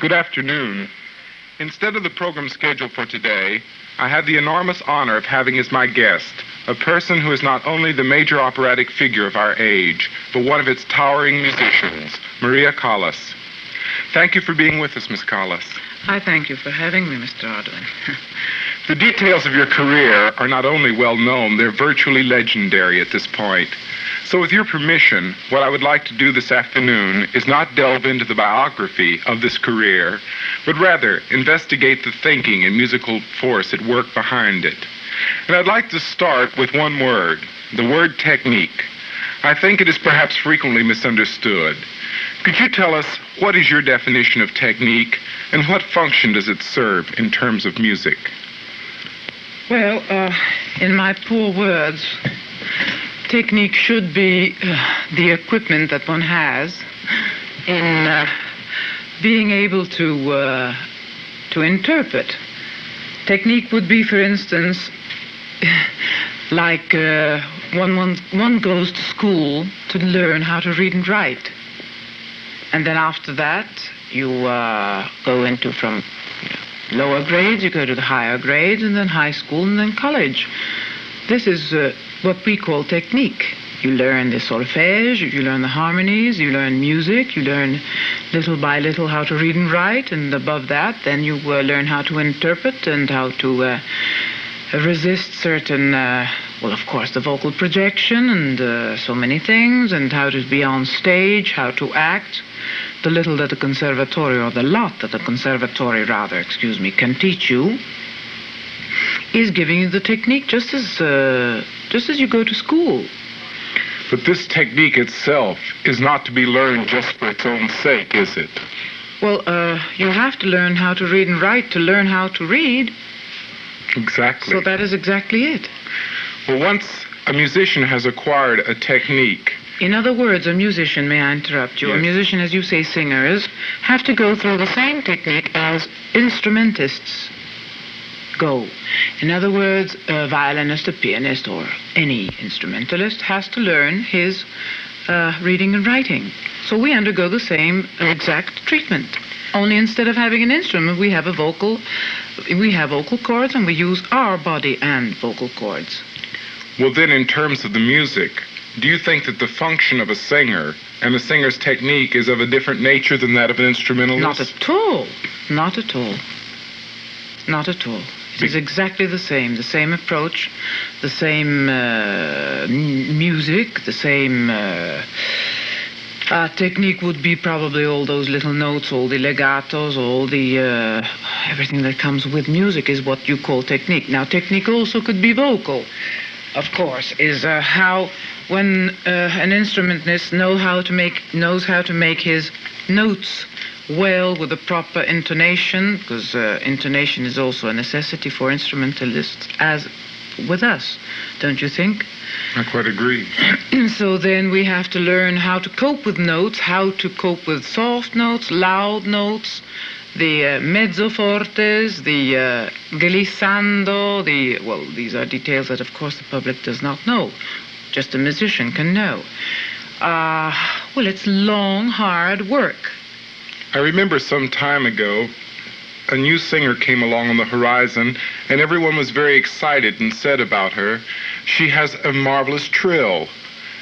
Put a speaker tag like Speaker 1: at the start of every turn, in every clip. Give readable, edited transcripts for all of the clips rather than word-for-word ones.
Speaker 1: Good afternoon. Instead of the program scheduled for today, I have the enormous honor of having as my guest a person who is not only the major operatic figure of our age, but one of its towering musicians, Maria Callas. Thank you for being with us, Miss Callas.
Speaker 2: I thank you for having me, Mr. Ardoin.
Speaker 1: The details of your career are not only well known, they're virtually legendary at this point. So with your permission, what I would like to do this afternoon is not delve into the biography of this career, but rather investigate the thinking and musical force at work behind it. And I'd like to start with one word, the word technique. I think it is perhaps frequently misunderstood. Could you tell us what is your definition of technique and what function does it serve in terms of music?
Speaker 2: Well, in my poor words, technique should be the equipment that one has in being able to interpret. Technique would be, for instance, like one goes to school to learn how to read and write. And then after that, you go into from lower grades, you go to the higher grades, and then high school, and then college. This is what we call technique. You learn the solfège, you learn the harmonies, you learn music, you learn little by little how to read and write, and above that, then you learn how to interpret and how to resist certain, well, of course, the vocal projection and so many things, and how to be on stage, how to act. The little that the conservatory, or the lot that the conservatory, rather, can teach you is giving you the technique just as you go to school.
Speaker 1: But this technique itself is not to be learned just for its own sake, is it?
Speaker 2: Well, you have to learn how to read and write to learn how to read.
Speaker 1: Exactly.
Speaker 2: So that is exactly it.
Speaker 1: Well, once a musician has acquired a technique...
Speaker 2: In other words, a musician, may I interrupt you? Yes. A musician, as you say, singers, have to go through the same technique as instrumentists go. In other words, a violinist, a pianist, or any instrumentalist has to learn his reading and writing. So we undergo the same exact treatment. Only instead of having an instrument, we have vocal cords, and we use our body and vocal cords.
Speaker 1: Well, then, in terms of the music, do you think that the function of a singer and the singer's technique is of a different nature than that of an instrumentalist?
Speaker 2: Not at all. Not at all. Not at all. It is exactly the same approach, the same music, the same technique would be probably all those little notes, all the legatos, all the everything that comes with music is what you call technique. Now, technique also could be vocal, of course, is how when an instrumentalist knows how to make his notes well with the proper intonation, because intonation is also a necessity for instrumentalists, as with us, don't you think?
Speaker 1: I quite agree.
Speaker 2: So then we have to learn how to cope with notes, how to cope with soft notes, loud notes, the mezzo fortes, the glissando, well, these are details that, of course, the public does not know. Just a musician can know. Well, it's long, hard work.
Speaker 1: I remember some time ago, a new singer came along on the horizon, and everyone was very excited and said about her, she has a marvelous trill.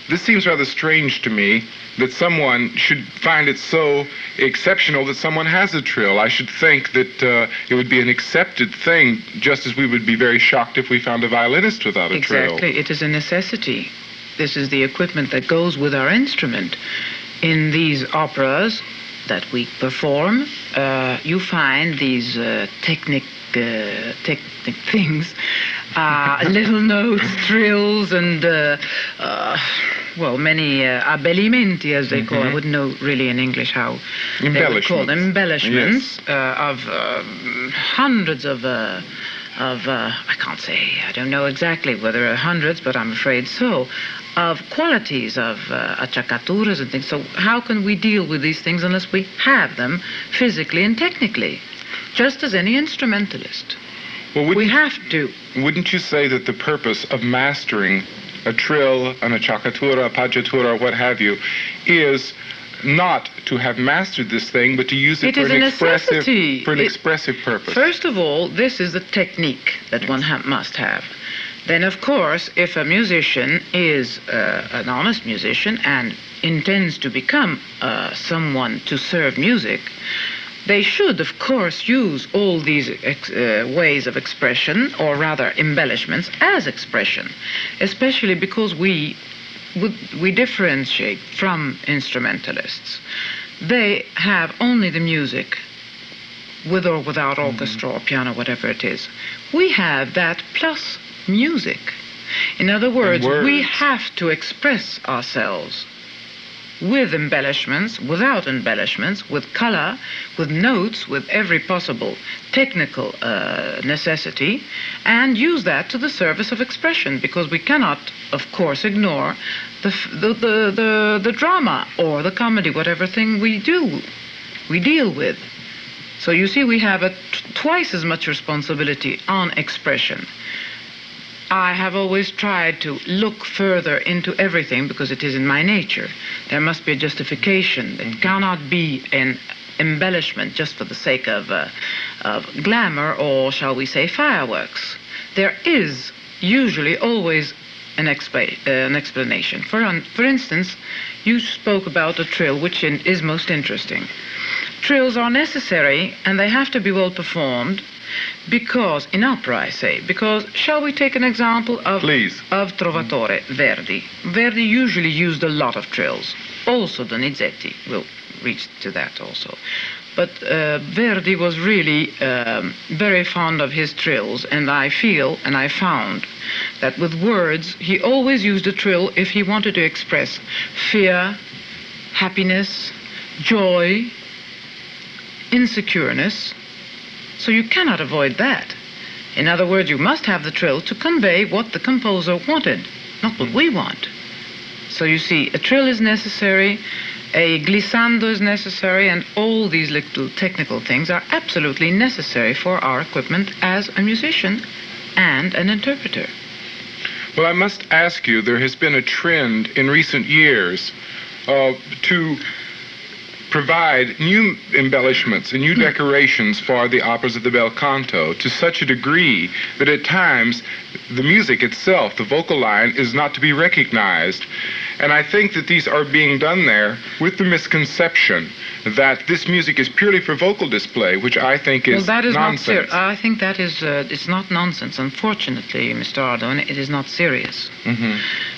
Speaker 1: This seems rather strange to me, that someone should find it so exceptional that someone has a trill. I should think that it would be an accepted thing, just as we would be very shocked if we found a violinist without a trill.
Speaker 2: Exactly. It is a necessity. This is the equipment that goes with our instrument. In these operas that we perform, you find these technic things, little notes, trills, and well, many abbellimenti, as they call. I wouldn't know really in English how they would call them. Embellishments. Yes. Of hundreds of I can't say, I don't know exactly whether hundreds, but I'm afraid so, of qualities of acciacaturas and things. So how can we deal with these things unless we have them physically and technically, just as any instrumentalist?
Speaker 1: Well,
Speaker 2: we have to.
Speaker 1: Wouldn't you say that the purpose of mastering a trill, an acciaccatura, a paggiatura, what have you, is not to have mastered this thing, but to use it,
Speaker 2: It is a necessity.
Speaker 1: for an expressive purpose.
Speaker 2: First of all, this is the technique that one must have. Then, of course, if a musician is an honest musician and intends to become someone to serve music, they should, of course, use all these ways of expression, or rather embellishments, as expression, especially because we differentiate from instrumentalists. They have only the music, with or without orchestra or piano, whatever it is. We have that plus music. In other words, we have to express ourselves with embellishments, without embellishments, with color, with notes, with every possible technical necessity, and use that to the service of expression, because we cannot, of course, ignore the drama or the comedy, whatever thing we deal with. So you see, we have twice as much responsibility on expression. I have always tried to look further into everything because it is in my nature. There must be a justification. It cannot be an embellishment just for the sake of glamour, or shall we say fireworks. There is usually always an explanation. For instance, you spoke about a trill, which is most interesting. Trills are necessary and they have to be well performed. Because, in opera I say, because, shall we take an example of Trovatore, Verdi. Verdi usually used a lot of trills. Also Donizetti will reach to that also. But Verdi was really very fond of his trills, and I feel, and I found, that with words he always used a trill if he wanted to express fear, happiness, joy, insecureness. So you cannot avoid that. In other words, you must have the trill to convey what the composer wanted, not what we want. So you see, a trill is necessary, a glissando is necessary, and all these little technical things are absolutely necessary for our equipment as a musician and an interpreter.
Speaker 1: Well, I must ask you, there has been a trend in recent years to provide new embellishments and new decorations for the operas of the bel canto to such a degree that at times the music itself, the vocal line, is not to be recognized. And I think that these are being done there with the misconception that this music is purely for vocal display, which I think is nonsense.
Speaker 2: I think that is, it's not nonsense. Unfortunately, Mr. Ardoin, it is not serious.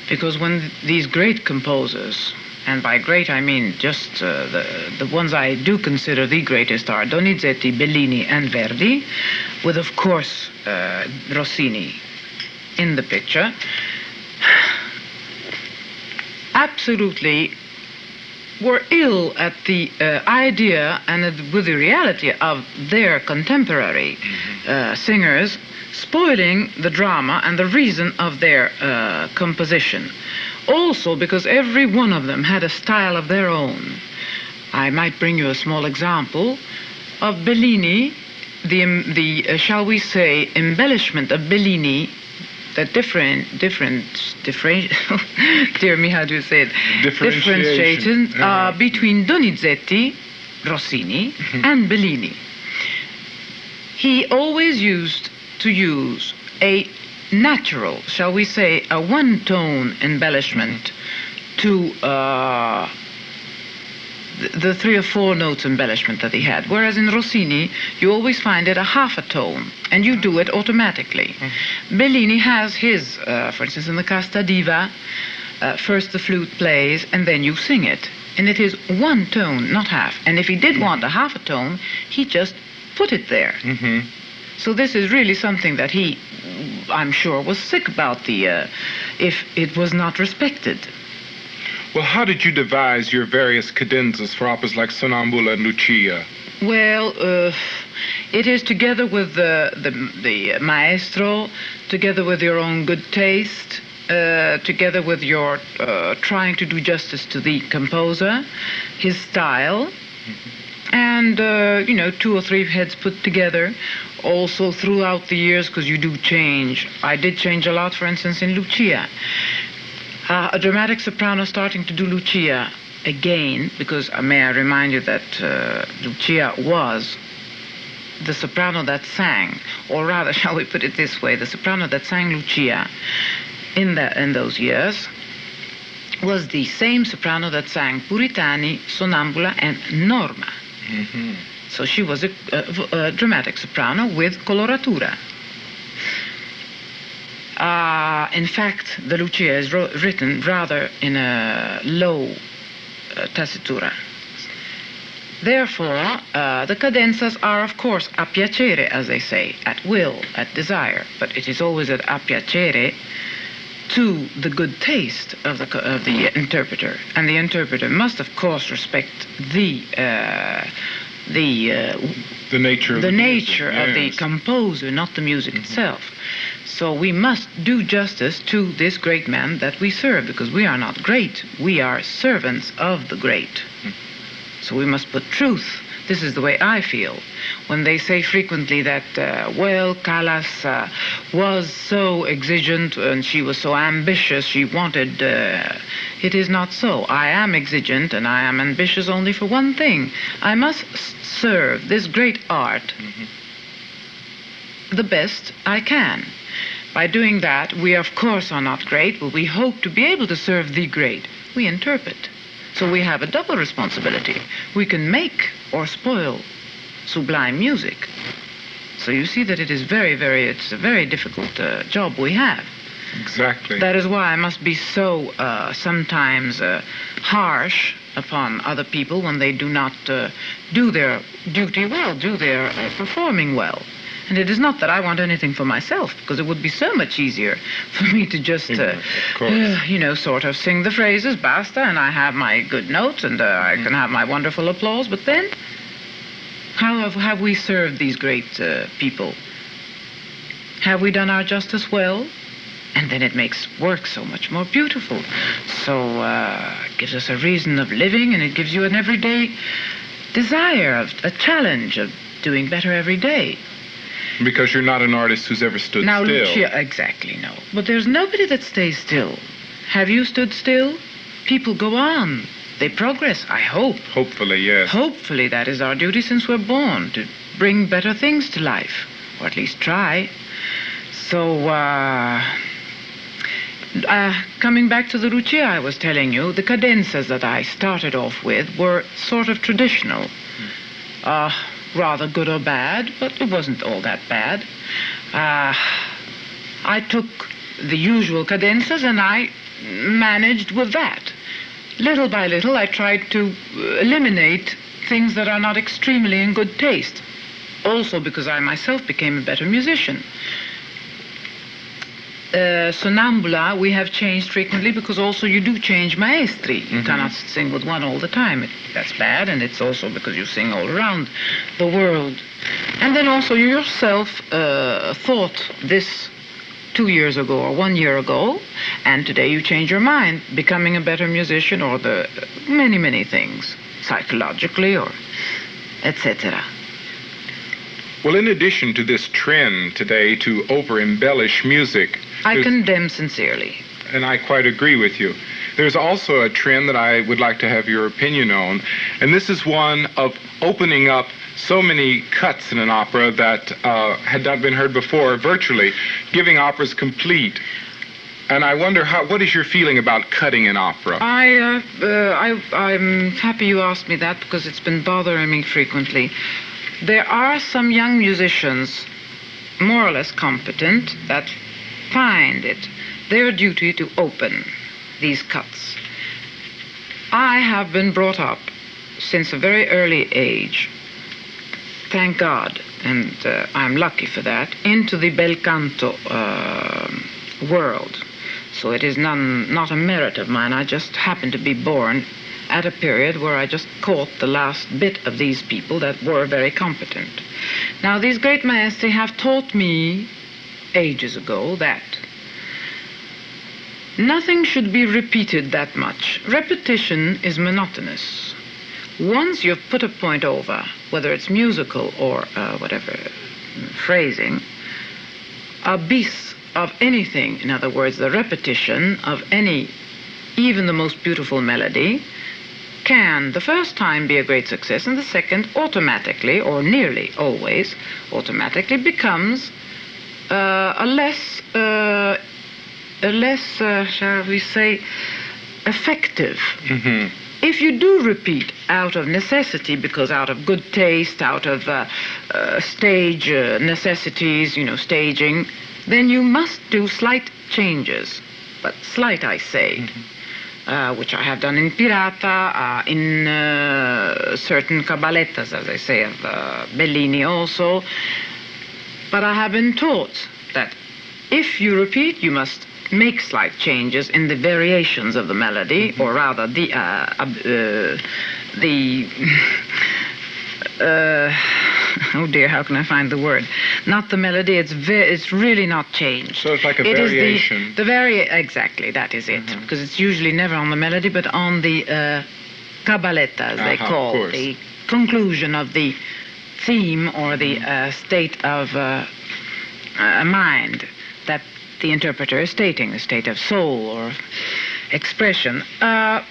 Speaker 2: Because when these great composers, and by great I mean just the ones I do consider the greatest, are Donizetti, Bellini, and Verdi, with, of course, Rossini in the picture, absolutely were ill at the idea and with the reality of their contemporary singers spoiling the drama and the reason of their composition. Also because every one of them had a style of their own. I might bring you a small example of Bellini, the shall we say, embellishment of Bellini, the dear me, how do you say it? Differentiation between Donizetti, Rossini, and Bellini. He always used to use a natural, shall we say, a one-tone embellishment to the 3 or 4 notes embellishment that he had. Whereas in Rossini, you always find it a half a tone, and you do it automatically. Bellini has his, for instance, in the Casta Diva, first the flute plays, and then you sing it. And it is one tone, not half. And if he did want a half a tone, he just put it there. So this is really something that he, I'm sure, was sick about if it was not respected.
Speaker 1: Well, how did you devise your various cadenzas for operas like Sonnambula and Lucia?
Speaker 2: Well, it is together with the maestro, together with your own good taste, together with your trying to do justice to the composer, his style, and, 2 or 3 heads put together. Also throughout the years, because you do change. I did change a lot, for instance, in Lucia. A dramatic soprano starting to do Lucia again, because may I remind you that Lucia was the soprano that sang, or rather, shall we put it this way, the soprano that sang Lucia in those years was the same soprano that sang Puritani, Sonnambula, and Norma.
Speaker 1: Mm-hmm.
Speaker 2: So she was a dramatic soprano with coloratura. In fact, the Lucia is written rather in a low tessitura. Therefore, the cadenzas are, of course, a piacere, as they say, at will, at desire. But it is always a piacere to the good taste of the interpreter. And the interpreter must, of course, respect the
Speaker 1: nature of
Speaker 2: the composer, not the music itself. So we must do justice to this great man that we serve, because we are not great. We are servants of the great. So we must put truth. This is the way I feel. When they say frequently that, Callas was so exigent and she was so ambitious, she wanted... it is not so. I am exigent and I am ambitious only for one thing. I must serve this great art the best I can. By doing that, we of course are not great, but we hope to be able to serve the great. We interpret. So we have a double responsibility. We can make or spoil sublime music. So you see that it is it's a very difficult job we have.
Speaker 1: Exactly.
Speaker 2: That is why I must be so sometimes harsh upon other people when they do not do their duty well, do their performing well. And it is not that I want anything for myself, because it would be so much easier for me to just, sort of sing the phrases, basta, and I have my good notes, and I can have my wonderful applause. But then, how have we served these great people? Have we done our justice well? And then it makes work so much more beautiful. So it gives us a reason of living, and it gives you an everyday desire, a challenge of doing better every day.
Speaker 1: Because you're not an artist who's ever stood
Speaker 2: now,
Speaker 1: still.
Speaker 2: Lucia, exactly, no. But there's nobody that stays still. Have you stood still? People go on. They progress, I hope.
Speaker 1: Hopefully, yes.
Speaker 2: Hopefully, that is our duty since we're born, to bring better things to life. Or at least try. So, coming back to the Lucia I was telling you, the cadenzas that I started off with were sort of traditional. Rather good or bad, but it wasn't all that bad. I took the usual cadenzas and I managed with that. Little by little, I tried to eliminate things that are not extremely in good taste. Also because I myself became a better musician. Sonnambula we have changed frequently, because also you do change maestri. You cannot sing with one all the time. That's bad, and it's also because you sing all around the world. And then also you yourself thought this 2 years ago or 1 year ago, and today you change your mind, becoming a better musician, or the many things, psychologically or etc.
Speaker 1: Well, in addition to this trend today to over-embellish music,
Speaker 2: I condemn sincerely.
Speaker 1: And I quite agree with you. There's also a trend that I would like to have your opinion on, and this is one of opening up so many cuts in an opera that had not been heard before, virtually, giving operas complete. And I wonder, what is your feeling about cutting an opera?
Speaker 2: I'm happy you asked me that, because it's been bothering me frequently. There are some young musicians, more or less competent, that find it their duty to open these cuts. I have been brought up since a very early age, thank God, and I'm lucky for that, into the bel canto world. So it is not a merit of mine. I just happened to be born at a period where I just caught the last bit of these people that were very competent. Now, these great maestri have taught me ages ago that nothing should be repeated that much. Repetition is monotonous. Once you've put a point over, whether it's musical or whatever, phrasing, a bis of anything, in other words, the repetition of any, even the most beautiful melody, can the first time be a great success, and the second automatically, or nearly always automatically, becomes a less, shall we say, effective. If you do repeat out of necessity, because out of good taste, out of stage necessities, staging, then you must do slight changes. But slight, I say, which I have done in Pirata, in certain caballettas, as I say, of Bellini also. But I have been taught that if you repeat, you must make slight changes in the variations of the melody, or rather oh dear, how can I find the word? Not the melody, it's really not changed.
Speaker 1: So it's like a variation.
Speaker 2: Exactly, that is it. Because it's usually never on the melody, but on the cabaletta, as they call the conclusion of the theme, or the state of mind that the interpreter is stating, the state of soul or expression,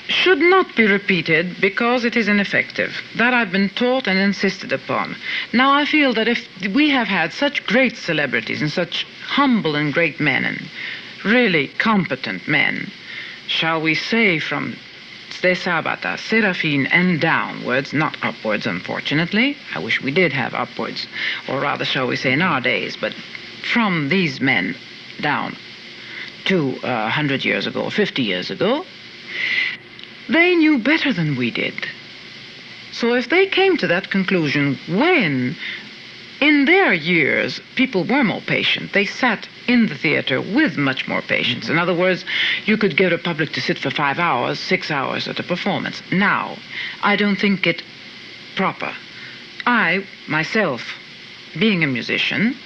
Speaker 2: should not be repeated because it is ineffective. That I've been taught and insisted upon. Now I feel that if we have had such great celebrities and such humble and great men and really competent men, shall we say from De Sabata, Serafine and downwards, not upwards unfortunately, I wish we did have upwards, or rather shall we say in our days, but from these men down to 100 years ago, 50 years ago, they knew better than we did. So if they came to that conclusion when, in their years, people were more patient, they sat in the theater with much more patience. In other words, you could get a public to sit for 5 hours, 6 hours at a performance. Now, I don't think it proper. I, myself, being a musician,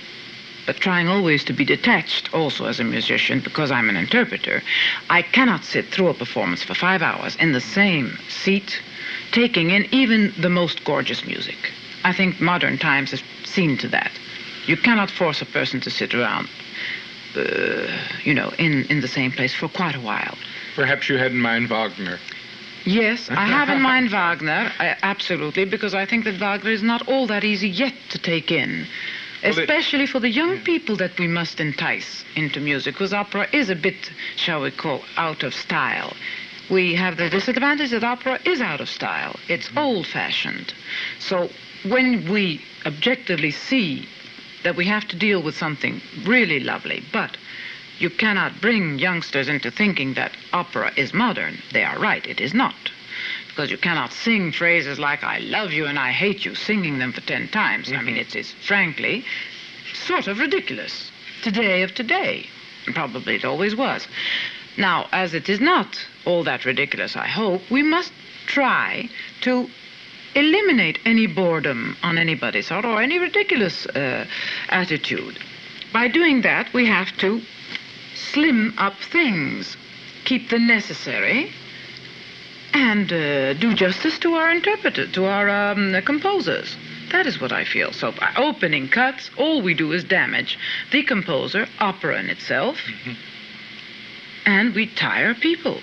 Speaker 2: but trying always to be detached also as a musician because I'm an interpreter, I cannot sit through a performance for 5 hours in the same seat, taking in even the most gorgeous music. I think modern times have seen to that. You cannot force a person to sit around, in the same place for quite a while.
Speaker 1: Perhaps you had in mind Wagner.
Speaker 2: Yes, I have in mind Wagner, absolutely, because I think that Wagner is not all that easy yet to take in. Especially for the young people that we must entice into music, because opera is a bit, shall we call, out of style. We have the disadvantage that opera is out of style. It's old-fashioned. So when we objectively see that we have to deal with something really lovely, but you cannot bring youngsters into thinking that opera is modern, they are right, it is not. Because you cannot sing phrases like I love you and I hate you, singing them for 10 times. I mean, it's frankly sort of ridiculous today of today. And probably it always was. Now, as it is not all that ridiculous, I hope, we must try to eliminate any boredom on anybody's part or any ridiculous attitude. By doing that, we have to slim up things, keep the necessary, and do justice to our interpreter, to our composers. That is what I feel. So by opening cuts, all we do is damage the composer, opera in itself, and we tire people.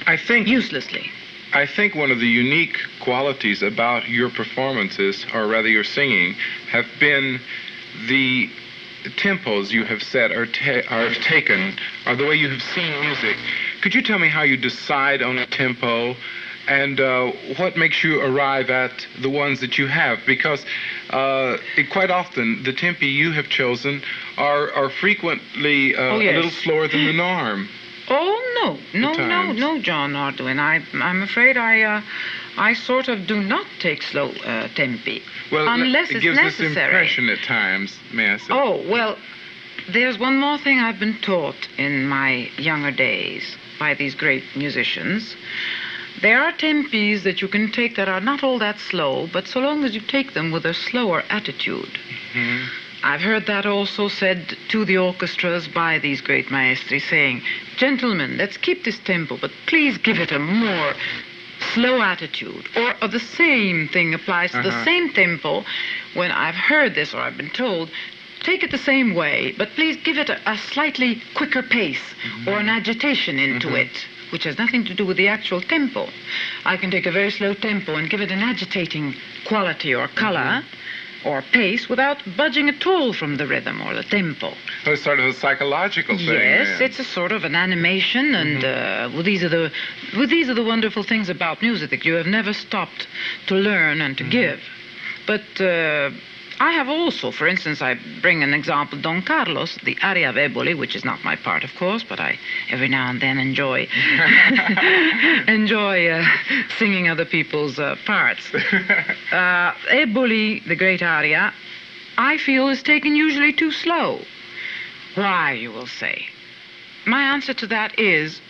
Speaker 1: I think
Speaker 2: uselessly.
Speaker 1: I think one of the unique qualities about your performances, or rather your singing, have been the tempos you have set or taken, or the way you have seen music. Could you tell me how you decide on a tempo and what makes you arrive at the ones that you have? Because quite often the tempi you have chosen are frequently a little slower than the norm.
Speaker 2: Oh, no, John Ardoin. I'm afraid I sort of do not take slow tempi.
Speaker 1: Well,
Speaker 2: unless
Speaker 1: it gives
Speaker 2: it's necessary.
Speaker 1: this impression at times, may I say.
Speaker 2: Oh, well, there's one more thing I've been taught in my younger days by these great musicians. There are tempis that you can take that are not all that slow, but so long as you take them with a slower attitude. I've heard that also said to the orchestras by these great maestri, saying, gentlemen, let's keep this tempo, but please give it a more slow attitude. Or the same thing applies to the same tempo. When I've heard this, or I've been told, take it the same way, but please give it a slightly quicker pace or an agitation into it. which has nothing to do with the actual tempo. I can take a very slow tempo and give it an agitating quality or color or pace without budging at all from the rhythm or the tempo.
Speaker 1: So it's sort of a psychological thing.
Speaker 2: Yes,
Speaker 1: then.
Speaker 2: it's a sort of an animation, and well, these are the wonderful things about music that you have never stopped to learn and to give. But I have also, for instance, I bring an example, Don Carlos, the aria of Eboli, which is not my part, of course, but I every now and then enjoy singing other people's parts. Eboli, the great aria, I feel is taken usually too slow. Why, you will say? My answer to that is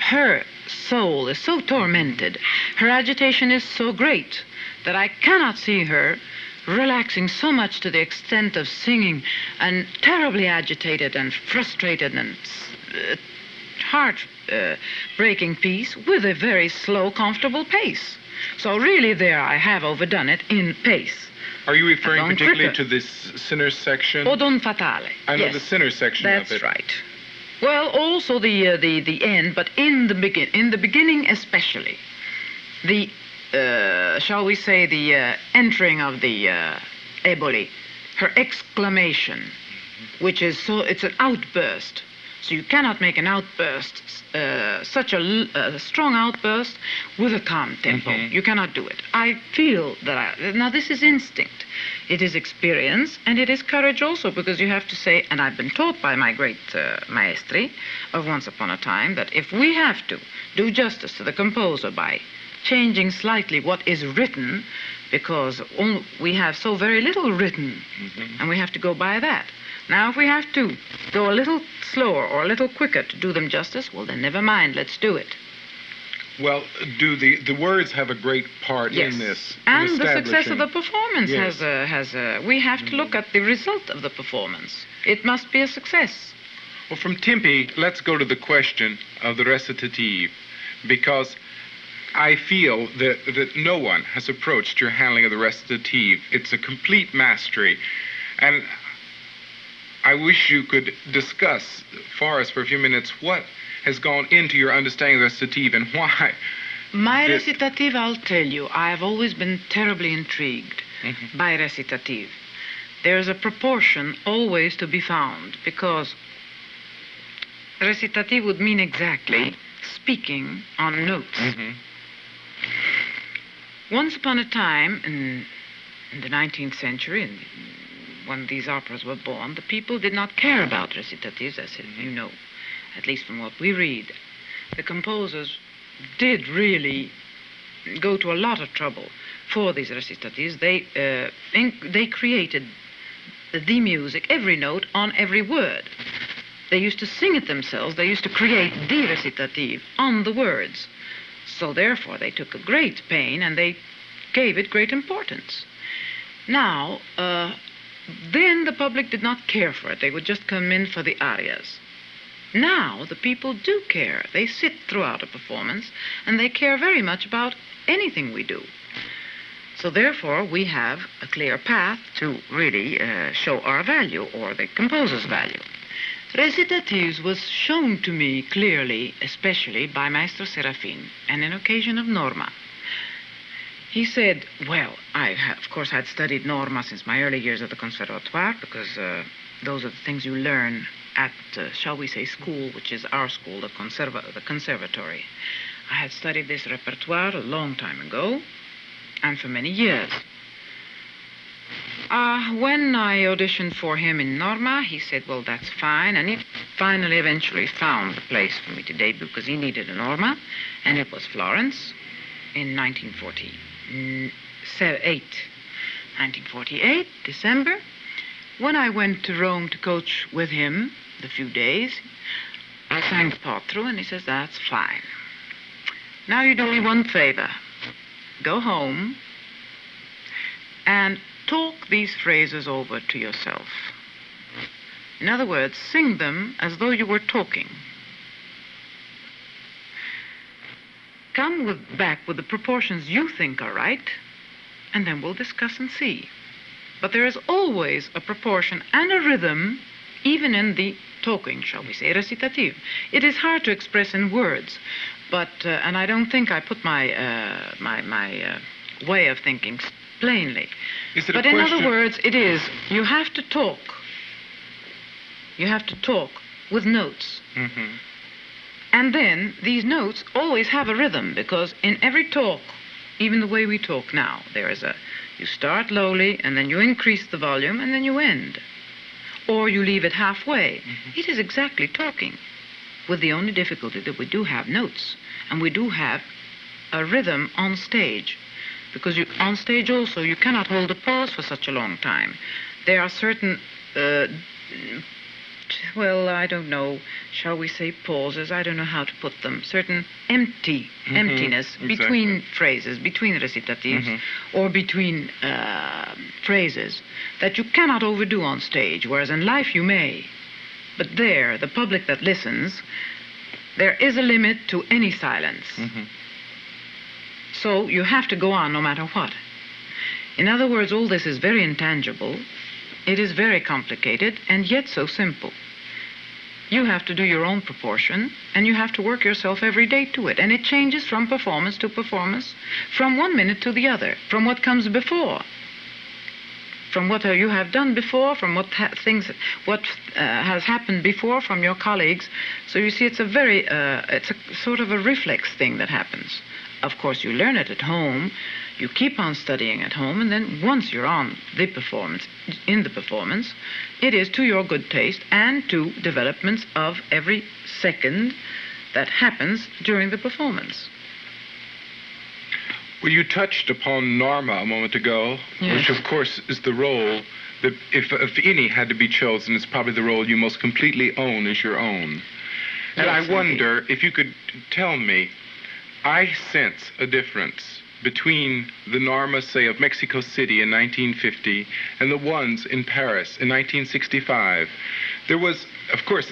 Speaker 2: her soul is so tormented, her agitation is so great that I cannot see her relaxing so much to the extent of singing and terribly agitated and frustrated and heart-breaking piece with a very slow, comfortable pace. So really there I have overdone it in pace.
Speaker 1: Are you referring
Speaker 2: Don
Speaker 1: particularly
Speaker 2: Tripper.
Speaker 1: to this sinner section?
Speaker 2: O Don Fatale.
Speaker 1: I know
Speaker 2: Yes,
Speaker 1: the sinner section
Speaker 2: that's
Speaker 1: of it.
Speaker 2: right. Well, also the end, but in the beginning especially, the shall we say the entering of the Eboli, her exclamation, which is it's an outburst. So you cannot make an outburst, such a strong outburst, with a calm tempo. You cannot do it. I feel that now this is instinct. It is experience, and it is courage also, because you have to say, and I've been taught by my great maestri of Once Upon a Time, that if we have to do justice to the composer by changing slightly what is written, because we have so very little written, and we have to go by that. Now, if we have to go a little slower or a little quicker to do them justice, well, then never mind, let's do it.
Speaker 1: Well, do the words have a great part
Speaker 2: Yes.
Speaker 1: in this?
Speaker 2: And
Speaker 1: in
Speaker 2: the success of the
Speaker 1: establishing-
Speaker 2: performance
Speaker 1: Yes.
Speaker 2: we have to look at the result of the performance. It must be a success.
Speaker 1: Well, from Tempe, let's go to the question of the recitative, because I feel that no one has approached your handling of the recitative. It's a complete mastery. And I wish you could discuss for us for a few minutes what has gone into your understanding of the recitative and why.
Speaker 2: My
Speaker 1: This-
Speaker 2: recitative, I'll tell you, I have always been terribly intrigued by recitative. There's a proportion always to be found, because recitative would mean exactly speaking on notes. Once upon a time, in the 19th century, when these operas were born, the people did not care about recitatives, as you know, at least from what we read. The composers did really go to a lot of trouble for these recitatives. They created the music, every note on every word. They used to sing it themselves. They used to create the recitative on the words. So therefore, they took a great pain and they gave it great importance. Now, then the public did not care for it. They would just come in for the arias. Now the people do care. They sit throughout a performance, and they care very much about anything we do. So therefore, we have a clear path to really show our value, or the composer's value. Recitatives was shown to me clearly, especially by Maestro Serafin, and an occasion of Norma. He said, well, of course, had studied Norma since my early years at the Conservatoire, because those are the things you learn at, shall we say, school, which is our school, the conservatory. I had studied this repertoire a long time ago, and for many years. When I auditioned for him in Norma, he said, well, that's fine, and he finally eventually found a place for me to debut, because he needed a Norma, and it was Florence in 1948, December. When I went to Rome to coach with him the few days, I sang the part through, and he says, that's fine. Now you do me one favor. Go home and talk these phrases over to yourself. In other words, sing them as though you were talking. Come back with the proportions you think are right, and then we'll discuss and see. But there is always a proportion and a rhythm, even in the talking, shall we say, recitative. It is hard to express in words, But and I don't think I put my way of thinking plainly.
Speaker 1: Is it
Speaker 2: But
Speaker 1: a
Speaker 2: in
Speaker 1: question?
Speaker 2: other words, it is you have to talk. You have to talk with notes.
Speaker 1: Mhm.
Speaker 2: And then these notes always have a rhythm, because in every talk, even the way we talk now, there is you start lowly and then you increase the volume and then you end. Or you leave it halfway. It is exactly talking, with the only difficulty that we do have notes and we do have a rhythm on stage. Because on stage also you cannot hold a pause for such a long time. There are certain well, I don't know, shall we say pauses? I don't know how to put them. Certain emptiness between phrases, between recitatives, or between phrases that you cannot overdo on stage, whereas in life you may. But there, the public that listens, there is a limit to any silence. So you have to go on no matter what. In other words, all this is very intangible. It is very complicated and yet so simple. You have to do your own proportion and you have to work yourself every day to it. And it changes from performance to performance, from 1 minute to the other, from what comes before, from what you have done before, from what has happened before from your colleagues. So you see, it's a sort of a reflex thing that happens. Of course, you learn it at home, you keep on studying at home, and then once you're on the performance, in the performance, it is to your good taste and to developments of every second that happens during the performance.
Speaker 1: Well, you touched upon Norma a moment ago,
Speaker 2: Yes.
Speaker 1: which of course is the role that, if any had to be chosen, is probably the role you most completely own as your own. And
Speaker 2: Yes,
Speaker 1: I wonder if you could tell me, I sense a difference between the Norma, say, of Mexico City in 1950 and the ones in Paris in 1965. There was, of course,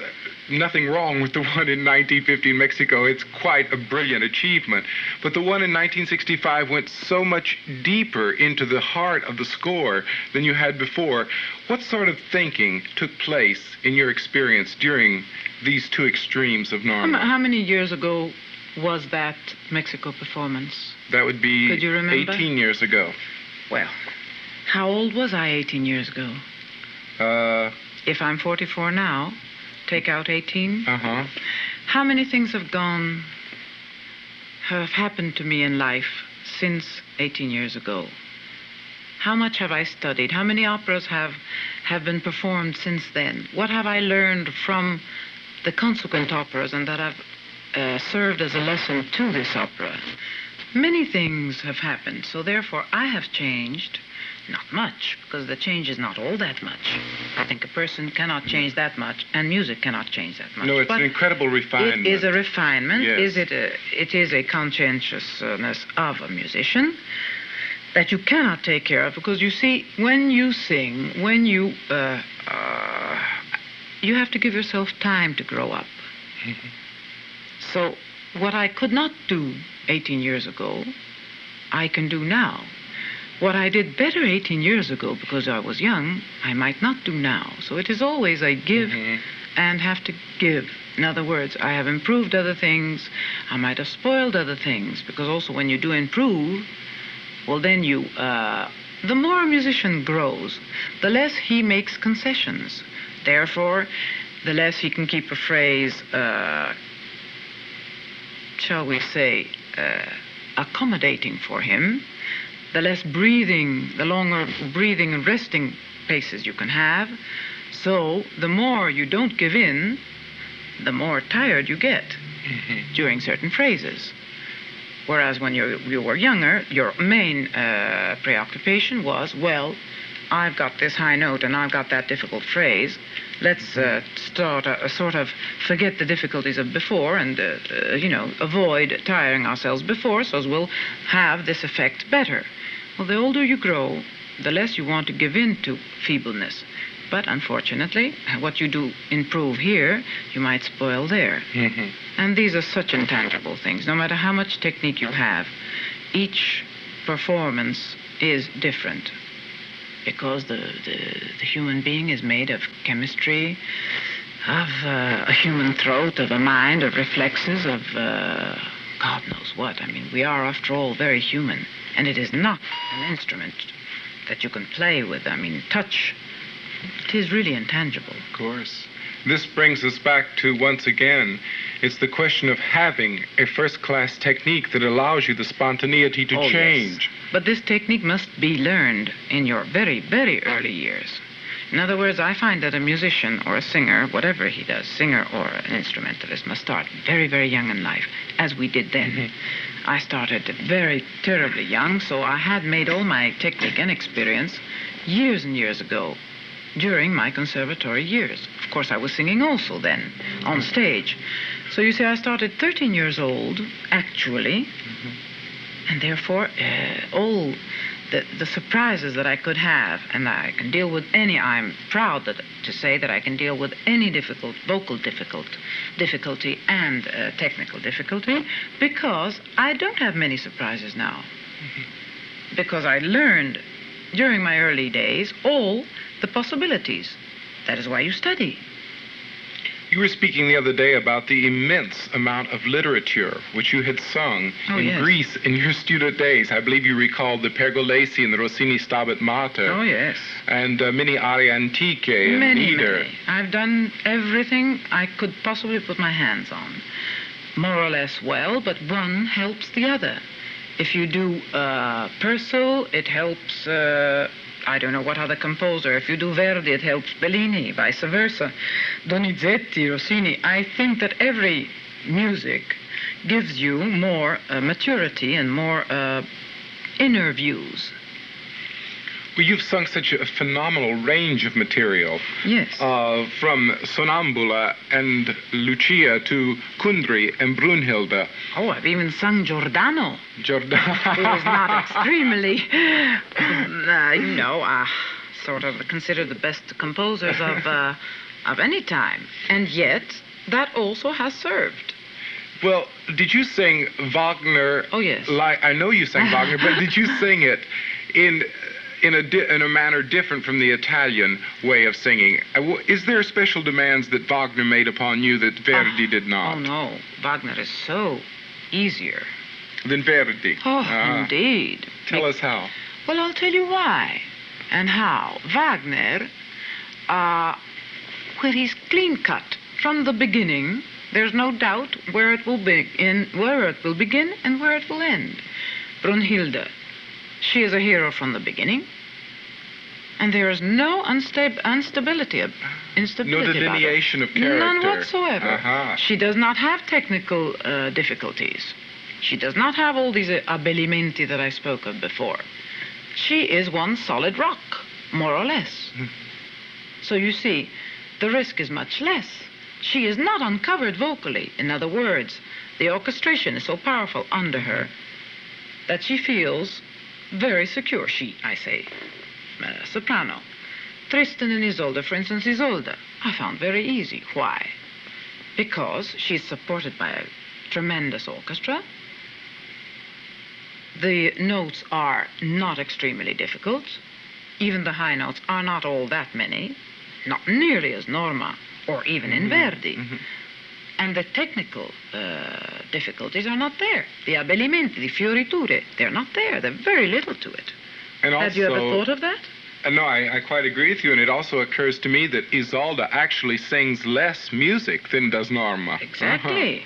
Speaker 1: nothing wrong with the one in 1950 in Mexico. It's quite a brilliant achievement. But the one in 1965 went so much deeper into the heart of the score than you had before. What sort of thinking took place in your experience during these two extremes of Norma?
Speaker 2: How many years ago was that Mexico performance?
Speaker 1: That would be
Speaker 2: Could you remember?
Speaker 1: 18 years ago.
Speaker 2: Well, how old was I 18 years ago? If I'm 44 now, take out 18.
Speaker 1: Uh-huh.
Speaker 2: How many things have happened to me in life since 18 years ago? How much have I studied? How many operas have been performed since then? What have I learned from the consequent operas and that have served as a lesson to this opera? Many things have happened, so therefore I have changed. Not much, because the change is not all that much. I think a person cannot change that much, and music cannot change that much.
Speaker 1: No, it's an incredible refinement.
Speaker 2: It is a refinement.
Speaker 1: Yes.
Speaker 2: It is a conscientiousness of a musician that you cannot take care of, because you see, when you sing, you have to give yourself time to grow up. So what I could not do 18 years ago, I can do now. What I did better 18 years ago because I was young, I might not do now. So it is always a give and have to give. In other words, I have improved other things. I might have spoiled other things, because also when you do improve, well, then the more a musician grows, the less he makes concessions. Therefore, the less he can keep a phrase, shall we say, accommodating for him, the less breathing, the longer breathing and resting paces you can have. So the more you don't give in, the more tired you get during certain phrases. Whereas when you were younger, your main preoccupation was, well, I've got this high note and I've got that difficult phrase. Let's start sort of forget the difficulties of before and, avoid tiring ourselves before, so as we'll have this effect better. Well, the older you grow, the less you want to give in to feebleness. But unfortunately, what you do improve here, you might spoil there. And these are such intangible things. No matter how much technique you have, each performance is different, because the human being is made of chemistry, of a human throat, of a mind, of reflexes, of God knows what. I mean, we are, after all, very human. And it is not an instrument that you can play with. I mean, touch. It is really intangible.
Speaker 1: Of course. This brings us back to, once again, it's the question of having a first-class technique that allows you the spontaneity to change.
Speaker 2: Yes. But this technique must be learned in your very, very early years. In other words, I find that a musician or a singer, whatever he does, singer or an instrumentalist, must start very, very young in life, as we did then. Mm-hmm. I started very terribly young, so I had made all my technique and experience years and years ago, during my conservatory years. Of course, I was singing also then, on stage. So you see, I started 13 years old, actually, and therefore all the surprises that I could have, and I can deal with any, I'm proud to say that I can deal with any vocal difficulty and technical difficulty, because I don't have many surprises now. Because I learned during my early days all the possibilities. That is why you study.
Speaker 1: You were speaking the other day about the immense amount of literature which you had sung in Greece in your student days. I believe you recalled the Pergolesi and the Rossini Stabat Mater.
Speaker 2: Oh, yes.
Speaker 1: And many arie antiche and Lieder.
Speaker 2: Many. I've done everything I could possibly put my hands on. More or less well, but one helps the other. If you do Purcell, it helps... I don't know what other composer. If you do Verdi, it helps Bellini, vice versa. Donizetti, Rossini. I think that every music gives you more maturity and more inner views.
Speaker 1: Well, you've sung such a phenomenal range of material.
Speaker 2: Yes.
Speaker 1: From Sonnambula and Lucia to Kundry and Brunhilde.
Speaker 2: Oh, I've even sung Giordano.
Speaker 1: Giordano.
Speaker 2: Who is not extremely, sort of considered the best composers of any time. And yet, that also has served.
Speaker 1: Well, did you sing Wagner?
Speaker 2: Oh, yes.
Speaker 1: I know you sang Wagner, but did you sing it in a manner different from the Italian way of singing? Is there special demands that Wagner made upon you that Verdi did not?
Speaker 2: Oh, no. Wagner is so easier.
Speaker 1: Than Verdi?
Speaker 2: Oh, indeed.
Speaker 1: Tell us how.
Speaker 2: Well, I'll tell you why and how. Wagner, where he's clean cut from the beginning, there's no doubt where it will begin and where it will end. Brunhilde, she is a hero from the beginning, and there is no instability
Speaker 1: no delineation of character.
Speaker 2: None whatsoever. She does not have technical difficulties. She does not have all these abbellimenti that I spoke of before. She is one solid rock, more or less. So you see, the risk is much less. She is not uncovered vocally. In other words, the orchestration is so powerful under her that she feels very secure. I say, soprano. Tristan and Isolde, for instance, Isolde, I found very easy. Why? Because she's supported by a tremendous orchestra. The notes are not extremely difficult. Even the high notes are not all that many, not nearly as Norma or even in Verdi. And the technical difficulties are not there. The abbellimenti, the fioriture, they're not there. There's very little to it.
Speaker 1: And also,
Speaker 2: have you ever thought of that?
Speaker 1: No, I quite agree with you. And it also occurs to me that Isolde actually sings less music than does Norma.
Speaker 2: Exactly.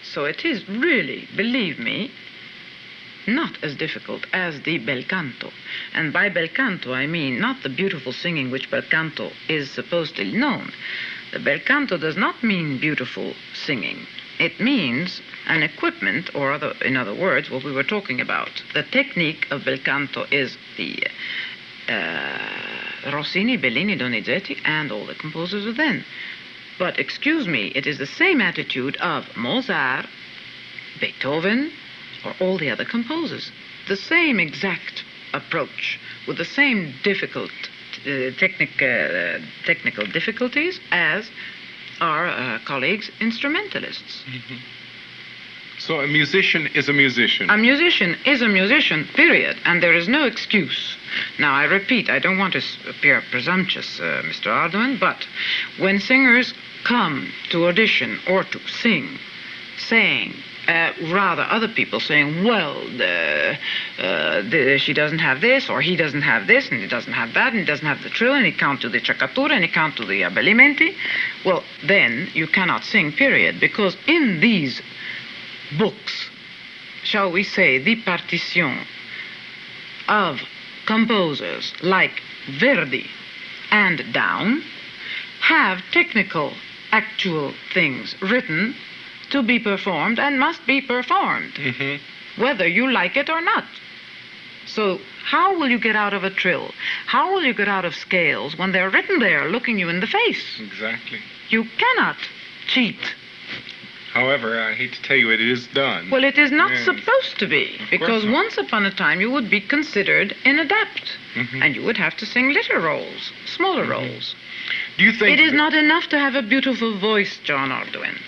Speaker 2: So it is really, believe me, not as difficult as the bel canto. And by bel canto, I mean not the beautiful singing which bel canto is supposedly known. The bel canto does not mean beautiful singing. It means an equipment, or in other words, what we were talking about. The technique of bel canto is the Rossini, Bellini, Donizetti, and all the composers of then. But excuse me, it is the same attitude of Mozart, Beethoven, or all the other composers. The same exact approach, with the same difficult technical difficulties as our colleagues instrumentalists.
Speaker 1: So a musician is a musician.
Speaker 2: A musician is a musician, period, and there is no excuse. Now, I repeat, I don't want to appear presumptuous, Mr. Ardoin, but when singers come to audition or to sing, saying, Rather, other people saying, well, she doesn't have this, or he doesn't have this, and he doesn't have that, and he doesn't have the trill, and he can't do the caccatura, and he can't do the abbellimenti. Well, then you cannot sing, period, because in these books, shall we say, the partition of composers like Verdi and Down have technical, actual things written to be performed and must be performed, whether you like it or not. So how will you get out of a trill? How will you get out of scales when they're written there looking you in the face?
Speaker 1: Exactly.
Speaker 2: You cannot cheat.
Speaker 1: However, I hate to tell you, it is done.
Speaker 2: Well, it is not
Speaker 1: Yes.
Speaker 2: supposed to be, because
Speaker 1: not.
Speaker 2: once upon a time you would be considered inadept, and you would have to sing little roles, smaller roles.
Speaker 1: Do you think
Speaker 2: It is not enough to have a beautiful voice, John Ardoin.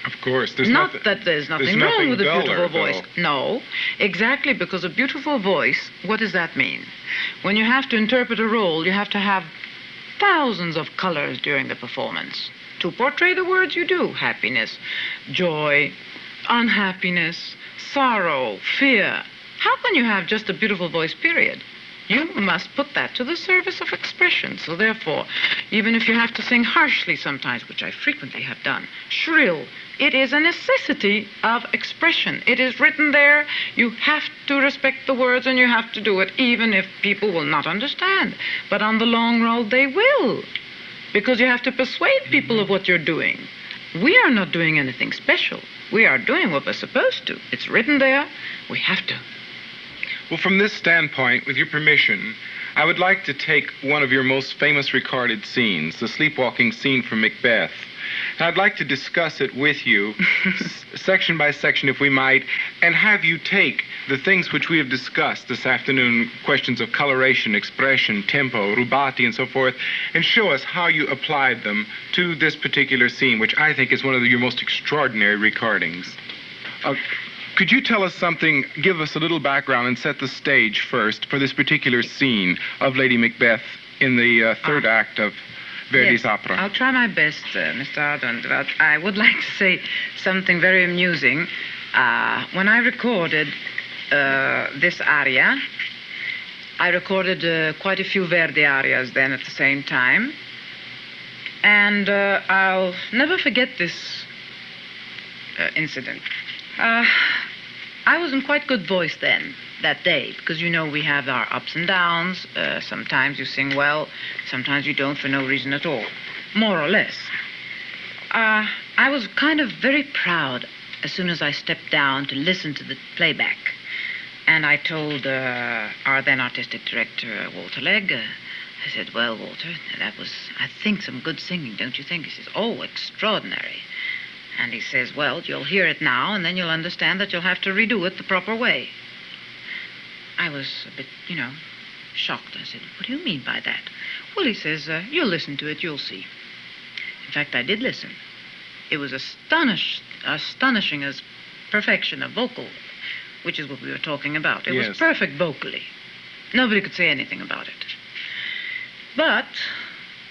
Speaker 1: Of course, there's
Speaker 2: Not
Speaker 1: nothing.
Speaker 2: that there's nothing
Speaker 1: nothing
Speaker 2: wrong with a
Speaker 1: duller,
Speaker 2: beautiful voice.
Speaker 1: though.
Speaker 2: No, exactly, because a beautiful voice, what does that mean? When you have to interpret a role, you have to have thousands of colors during the performance to portray the words you do. Happiness, joy, unhappiness, sorrow, fear. How can you have just a beautiful voice, period? You must put that to the service of expression. So therefore, even if you have to sing harshly sometimes, which I frequently have done, shrill, it is a necessity of expression. It is written there. You have to respect the words and you have to do it, even if people will not understand. But on the long road, they will, because you have to persuade people of what you're doing. We are not doing anything special. We are doing what we're supposed to. It's written there. We have to.
Speaker 1: Well, from this standpoint, with your permission, I would like to take one of your most famous recorded scenes, the sleepwalking scene from Macbeth. And I'd like to discuss it with you, section by section, if we might, and have you take the things which we have discussed this afternoon, questions of coloration, expression, tempo, rubati, and so forth, and show us how you applied them to this particular scene, which I think is one of your most extraordinary recordings. Could you tell us something, give us a little background, and set the stage first for this particular scene of Lady Macbeth in the third act of Verdi's
Speaker 2: Yes,
Speaker 1: opera?
Speaker 2: I'll try my best, Mr. Ardoin, but I would like to say something very amusing. When I recorded this aria, I recorded quite a few Verdi arias then at the same time, and I'll never forget this incident. I was in quite good voice then, that day, because you know we have our ups and downs. Sometimes you sing well, sometimes you don't for no reason at all, more or less. I was kind of very proud as soon as I stepped down to listen to the playback. And I told our then artistic director, Walter Legg, I said, well, Walter, that was, I think, some good singing, don't you think? He says, oh, extraordinary. And he says, well, you'll hear it now, and then you'll understand that you'll have to redo it the proper way. I was a bit, shocked. I said, what do you mean by that? Well, he says, you'll listen to it, you'll see. In fact, I did listen. It was astonishing as perfection of vocal, which is what we were talking about. It
Speaker 1: Yes.
Speaker 2: was perfect vocally. Nobody could say anything about it. But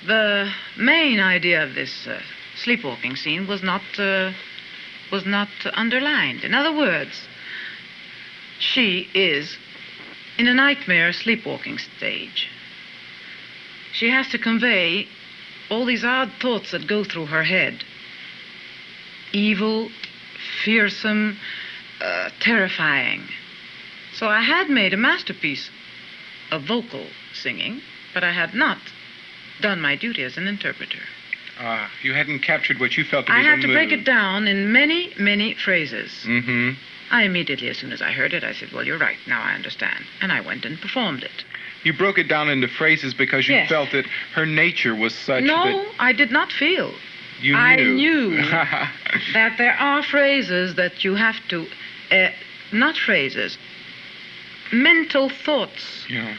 Speaker 2: the main idea of this sleepwalking scene was not underlined. In other words, she is in a nightmare sleepwalking stage. She has to convey all these odd thoughts that go through her head. Evil, fearsome, terrifying. So I had made a masterpiece of vocal singing, but I had not done my duty as an interpreter.
Speaker 1: You hadn't captured what you felt to be
Speaker 2: I
Speaker 1: the
Speaker 2: had to break
Speaker 1: mood.
Speaker 2: it down in many, many phrases.
Speaker 1: Mm-hmm.
Speaker 2: I immediately, as soon as I heard it, I said, well, you're right, now I understand. And I went and performed it.
Speaker 1: You broke it down into phrases because you
Speaker 2: Yes.
Speaker 1: felt that her nature was such
Speaker 2: No,
Speaker 1: that
Speaker 2: I did not feel.
Speaker 1: you knew.
Speaker 2: I knew that there are phrases that you have to, not phrases, mental thoughts.
Speaker 1: Yeah.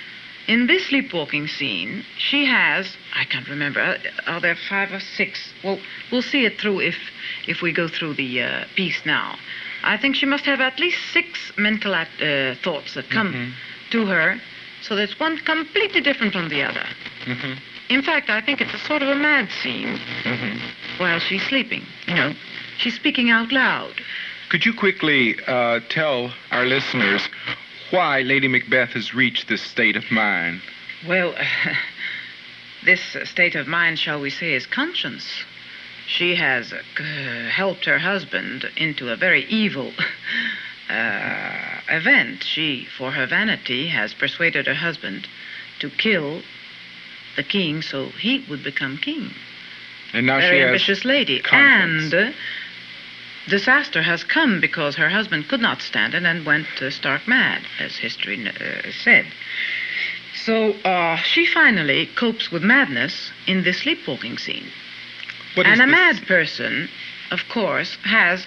Speaker 2: In this sleepwalking scene, she has, I can't remember, are there 5 or 6? Well, we'll see it through if we go through the piece now. I think she must have at least 6 mental thoughts that come to her, so that's one completely different from the other.
Speaker 1: Mm-hmm.
Speaker 2: In fact, I think it's a sort of a mad scene while she's sleeping. She's speaking out loud.
Speaker 1: Could you quickly tell our listeners why Lady Macbeth has reached this state of mind?
Speaker 2: Well, this state of mind, shall we say, is conscience. She has helped her husband into a very evil event. She, for her vanity, has persuaded her husband to kill the king so he would become king.
Speaker 1: And now
Speaker 2: Very
Speaker 1: she has
Speaker 2: ambitious lady.
Speaker 1: conscience.
Speaker 2: And disaster has come because her husband could not stand it and went stark mad, as history said. So she finally copes with madness in this sleepwalking scene.
Speaker 1: What
Speaker 2: And
Speaker 1: is
Speaker 2: a
Speaker 1: this?
Speaker 2: mad person, of course, has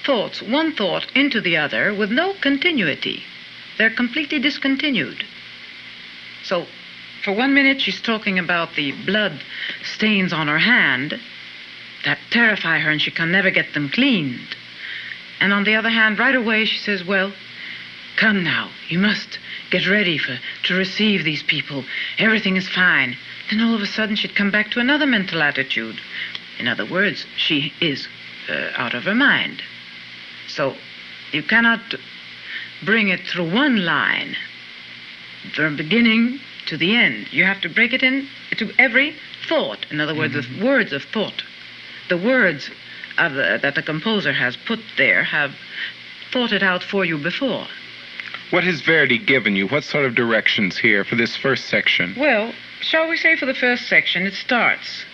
Speaker 2: thoughts, one thought into the other, with no continuity. They're completely discontinued. So, for 1 minute, she's talking about the blood stains on her hand that terrify her and she can never get them cleaned. And on the other hand, right away, she says, well, come now, you must get ready to receive these people. Everything is fine. Then all of a sudden, she'd come back to another mental attitude. In other words, she is out of her mind. So you cannot bring it through one line, from beginning to the end. You have to break it into every thought. In other words, the words of thought. The words that the composer has put there have thought it out for you before.
Speaker 1: What has Verdi given you? What sort of directions here for this first section?
Speaker 2: Well, shall we say for the first section, it starts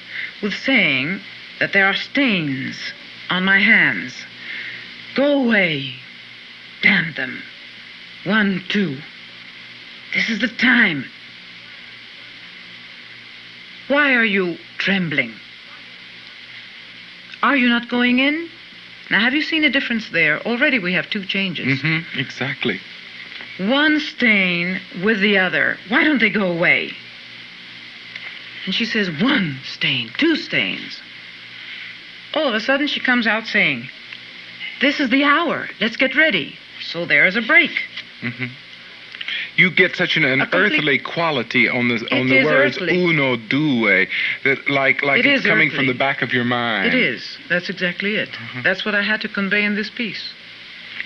Speaker 2: with saying that there are stains on my hands. Go away. Damn them. 1, 2. This is the time. Why are you trembling? Are you not going in? Now, have you seen a difference there? Already we have 2 changes.
Speaker 1: Exactly.
Speaker 2: One stain with the other. Why don't they go away? And she says, 1 stain, 2 stains. All of a sudden, she comes out saying, this is the hour. Let's get ready. So there is a break.
Speaker 1: You get such an earthly quality on the words
Speaker 2: earthly.
Speaker 1: uno, due, that like
Speaker 2: It
Speaker 1: it's
Speaker 2: is
Speaker 1: coming
Speaker 2: earthly.
Speaker 1: from the back of your mind.
Speaker 2: It is. That's exactly it. That's what I had to convey in this piece.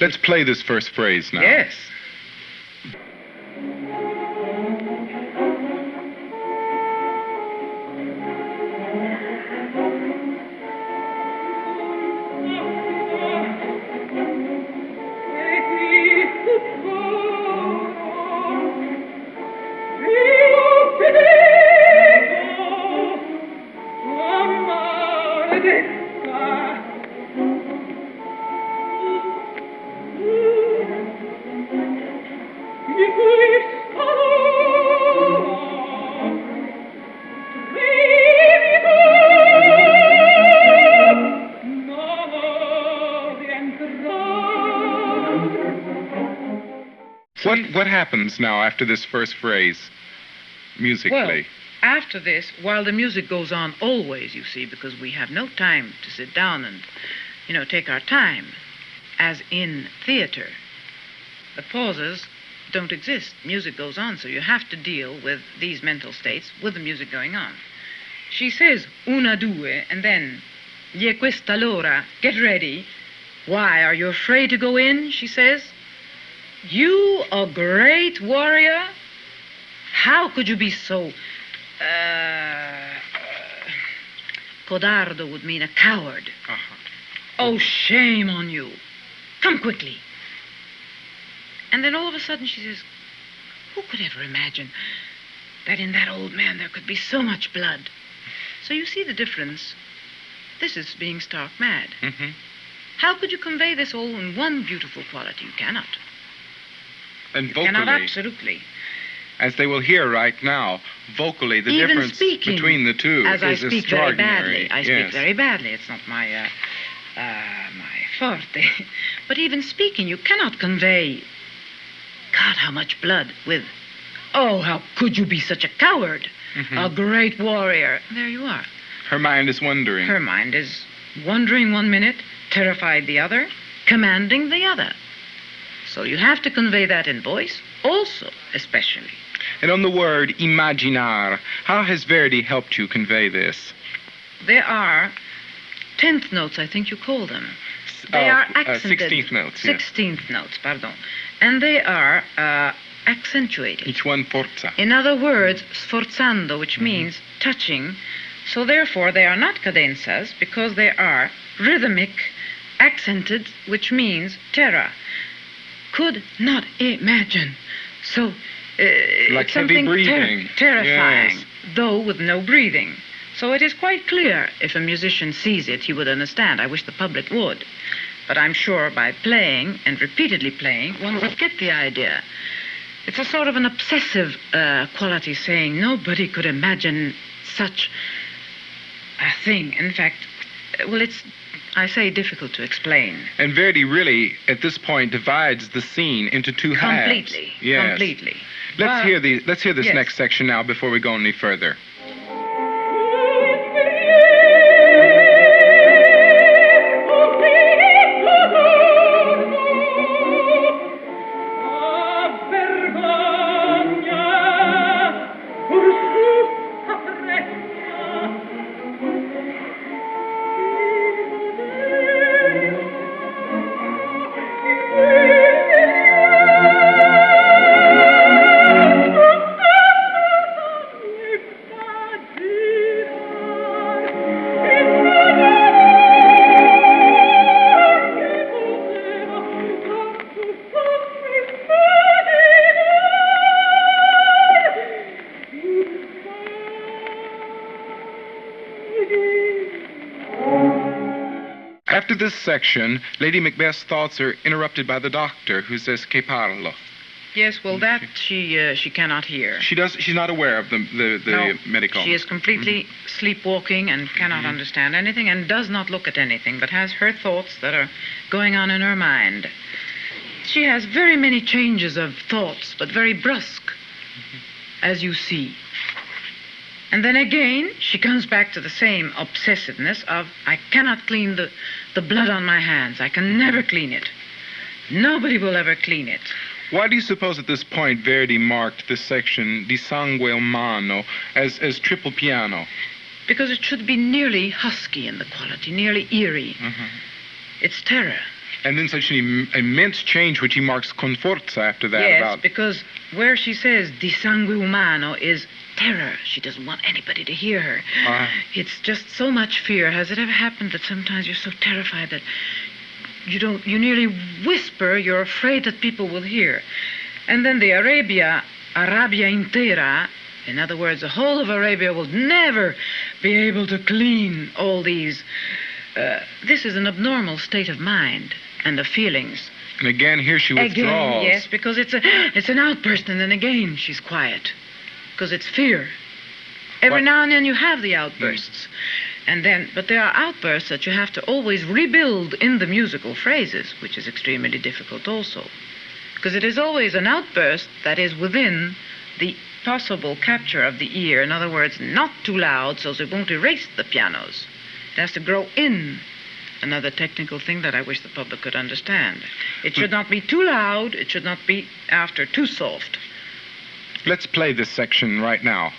Speaker 1: Let's play this first phrase now.
Speaker 2: Yes.
Speaker 1: What happens now after this first phrase, musically?
Speaker 2: Well, after this, while the music goes on always, you see, because we have no time to sit down and, take our time, as in theater, the pauses don't exist. Music goes on, so you have to deal with these mental states with the music going on. She says, 1, 2, and then, gli è questa l'ora, get ready. Why, are you afraid to go in, she says. You, a great warrior? How could you be so... codardo would mean a coward. Oh, shame on you. Come quickly. And then all of a sudden she says, who could ever imagine that in that old man there could be so much blood? So you see the difference. This is being stark mad. How could you convey this all in one beautiful quality? You cannot.
Speaker 1: And
Speaker 2: You
Speaker 1: vocally,
Speaker 2: cannot absolutely.
Speaker 1: as they will hear right now, vocally, the
Speaker 2: Even
Speaker 1: difference
Speaker 2: speaking,
Speaker 1: between the two
Speaker 2: as I
Speaker 1: is
Speaker 2: speak very
Speaker 1: extraordinary.
Speaker 2: badly. I speak very badly. It's not my forte. But even speaking, you cannot convey, God, how much blood with, oh, how could you be such a coward? A great warrior. There you are.
Speaker 1: Her mind is wondering.
Speaker 2: Her mind is wondering 1 minute, terrified the other, commanding the other. So you have to convey that in voice, also, especially.
Speaker 1: And on the word imaginar, how has Verdi helped you convey this?
Speaker 2: There are 10th notes, I think you call them. They are accented.
Speaker 1: 16th notes. Yeah.
Speaker 2: 16th notes, pardon. And they are accentuated.
Speaker 1: Each one forza.
Speaker 2: In other words, sforzando, which means touching. So therefore, they are not cadenzas because they are rhythmic, accented, which means terra. Could not imagine. So,
Speaker 1: like
Speaker 2: it's something
Speaker 1: heavy breathing.
Speaker 2: Terrifying,
Speaker 1: Yes.
Speaker 2: though with no breathing. So it is quite clear. If a musician sees it, he would understand. I wish the public would. But I'm sure by playing and repeatedly playing, one would get the idea. It's a sort of an obsessive quality, saying nobody could imagine such a thing. In fact, well, it's, I say, difficult to explain.
Speaker 1: And Verdi really, at this point, divides the scene into two halves.
Speaker 2: Completely.
Speaker 1: Yes.
Speaker 2: Completely.
Speaker 1: Let's hear this
Speaker 2: yes.
Speaker 1: next section now before we go any further. After this section, Lady Macbeth's thoughts are interrupted by the doctor, who says "che parlo."
Speaker 2: Yes, well, that she cannot hear.
Speaker 1: She's not aware of the
Speaker 2: No,
Speaker 1: medical.
Speaker 2: she is completely sleepwalking and cannot understand anything and does not look at anything, but has her thoughts that are going on in her mind. She has very many changes of thoughts, but very brusque, as you see. And then again, she comes back to the same obsessiveness of, I cannot clean the blood on my hands. I can never clean it. Nobody will ever clean it.
Speaker 1: Why do you suppose at this point Verdi marked this section, Di sangue umano, as triple piano?
Speaker 2: Because it should be nearly husky in the quality, nearly eerie. It's terror.
Speaker 1: And then such an immense change, which he marks con forza after that.
Speaker 2: Yes, because where she says Di sangue umano is terror. She doesn't want anybody to hear her. It's just so much fear. Has it ever happened that sometimes you're so terrified that you nearly whisper, you're afraid that people will hear? And then the Arabia intera, in other words, the whole of Arabia will never be able to clean all these. This is an abnormal state of mind and of feelings.
Speaker 1: And again, here she withdraws.
Speaker 2: Again, yes, because it's an outburst, and then again she's quiet. Because it's fear. Every now and then you have the outbursts. But there are outbursts that you have to always rebuild in the musical phrases, which is extremely difficult also. Because it is always an outburst that is within the possible capture of the ear. In other words, not too loud so it won't erase the pianos. It has to grow in. Another technical thing that I wish the public could understand. It should not be too loud. It should not be after too soft.
Speaker 1: Let's play this section right now.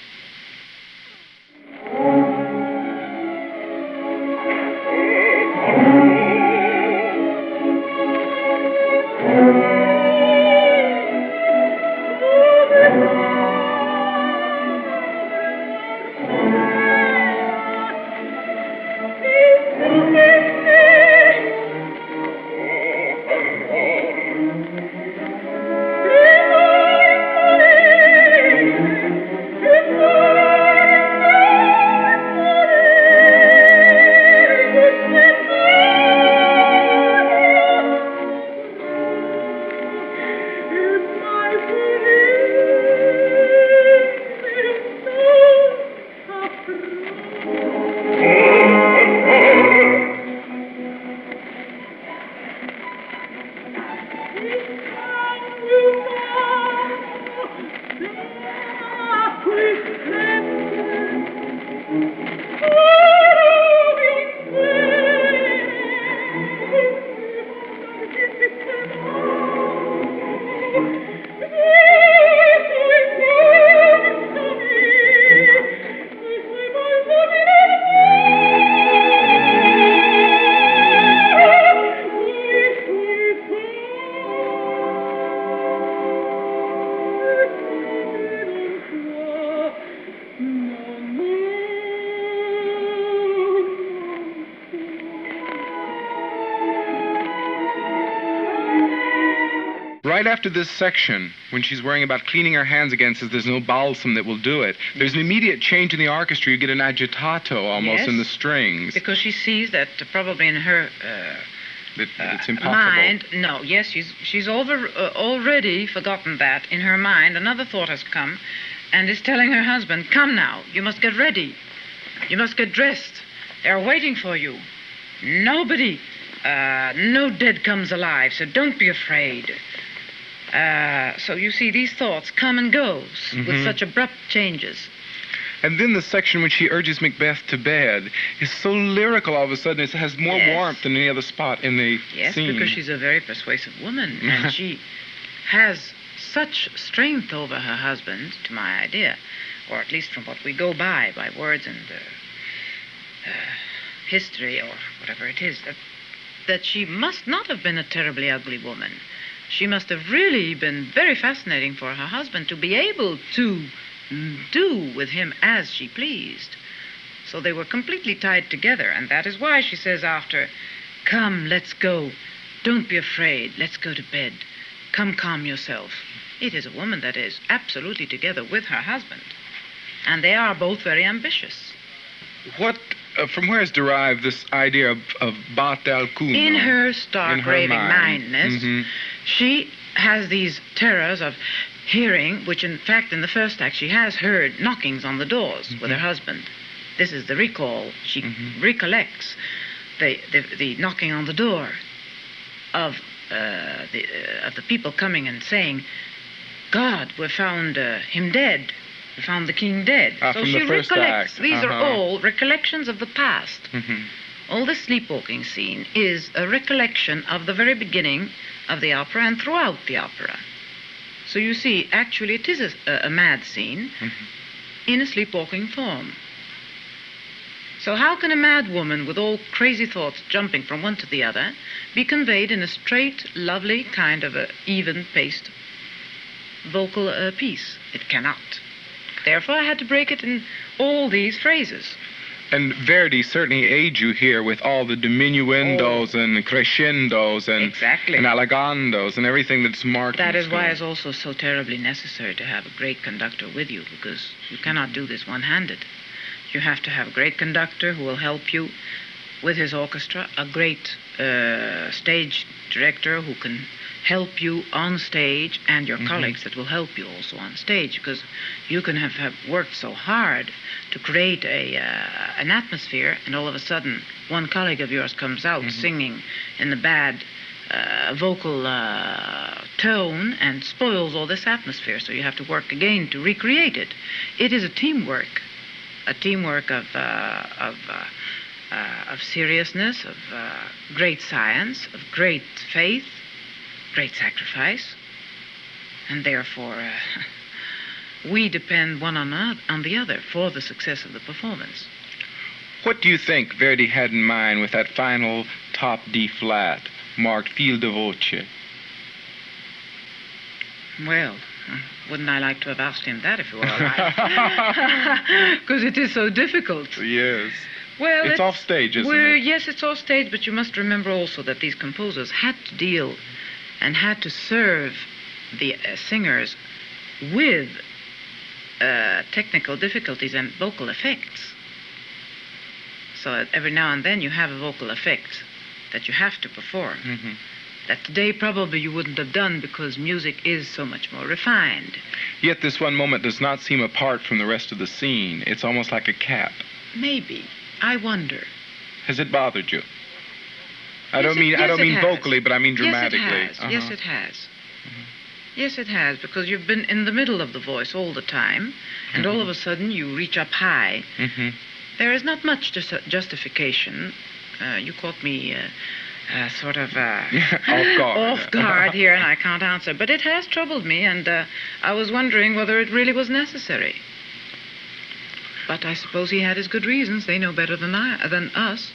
Speaker 1: right after this section, when she's worrying about cleaning her hands again, says there's no balsam that will do it, there's an immediate change in the orchestra. You get an agitato almost in the strings.
Speaker 2: Because she sees that probably in her
Speaker 1: it's impossible.
Speaker 2: mind, no, yes, she's already forgotten that. In her mind, another thought has come and is telling her husband, come now, you must get ready. You must get dressed. They're waiting for you. Nobody, no dead comes alive, so don't be afraid. So you see, these thoughts come and go with such abrupt changes.
Speaker 1: And then the section when she urges Macbeth to bed is so lyrical all of a sudden. It has more warmth than any other spot in the scene.
Speaker 2: Yes, because she's a very persuasive woman, and she has such strength over her husband, to my idea, or at least from what we go by words and history or whatever it is, that she must not have been a terribly ugly woman. She must have really been very fascinating for her husband to be able to do with him as she pleased. So they were completely tied together, and that is why she says after, come, let's go. Don't be afraid. Let's go to bed. Come, calm yourself. It is a woman that is absolutely together with her husband, and they are both very ambitious.
Speaker 1: What, from where is derived this idea of bat alcuno?
Speaker 2: In her stark, raving mindness, she has these terrors of hearing, which in fact in the first act she has heard knockings on the doors with her husband. This is the recall. She recollects the knocking on the door of the people coming and saying, God, we found him dead. We found the king dead. So she recollects. These are all recollections of the past. All the sleepwalking scene is a recollection of the very beginning of the opera and throughout the opera. So you see, actually it is a mad scene in a sleepwalking form. So how can a mad woman with all crazy thoughts jumping from one to the other be conveyed in a straight, lovely kind of a even-paced vocal piece? It cannot. Therefore I had to break it in all these phrases.
Speaker 1: And Verdi certainly aids you here with all the diminuendos and crescendos and allegandos and everything that's marked.
Speaker 2: That is why it's also so terribly necessary to have a great conductor with you, because you cannot do this one-handed. You have to have a great conductor who will help you with his orchestra, a great stage director who can help you on stage, and your colleagues that will help you also on stage, because you can have worked so hard to create an atmosphere, and all of a sudden one colleague of yours comes out singing in the bad vocal tone and spoils all this atmosphere, so you have to work again to recreate it. It is a teamwork of seriousness, of great science, of great faith, great sacrifice, and therefore we depend one on the other for the success of the performance.
Speaker 1: What do you think Verdi had in mind with that final top D flat marked fil de voce?
Speaker 2: Well, wouldn't I like to have asked him that if he were alive? Because it is so difficult.
Speaker 1: Yes.
Speaker 2: Well,
Speaker 1: it's off stage, isn't it?
Speaker 2: Yes, it's off stage, but you must remember also that these composers had to deal and had to serve the singers with technical difficulties and vocal effects. So every now and then you have a vocal effect that you have to perform. That today probably you wouldn't have done because music is so much more refined.
Speaker 1: Yet this one moment does not seem apart from the rest of the scene. It's almost like a cap.
Speaker 2: Maybe. I wonder.
Speaker 1: Has it bothered you? I don't mean vocally, but I mean dramatically.
Speaker 2: Yes, it has. Yes, it has, because you've been in the middle of the voice all the time, and all of a sudden you reach up high. There is not much justification. You caught me sort of off guard here, and I can't answer. But it has troubled me, and I was wondering whether it really was necessary. But I suppose he had his good reasons. They know better than us.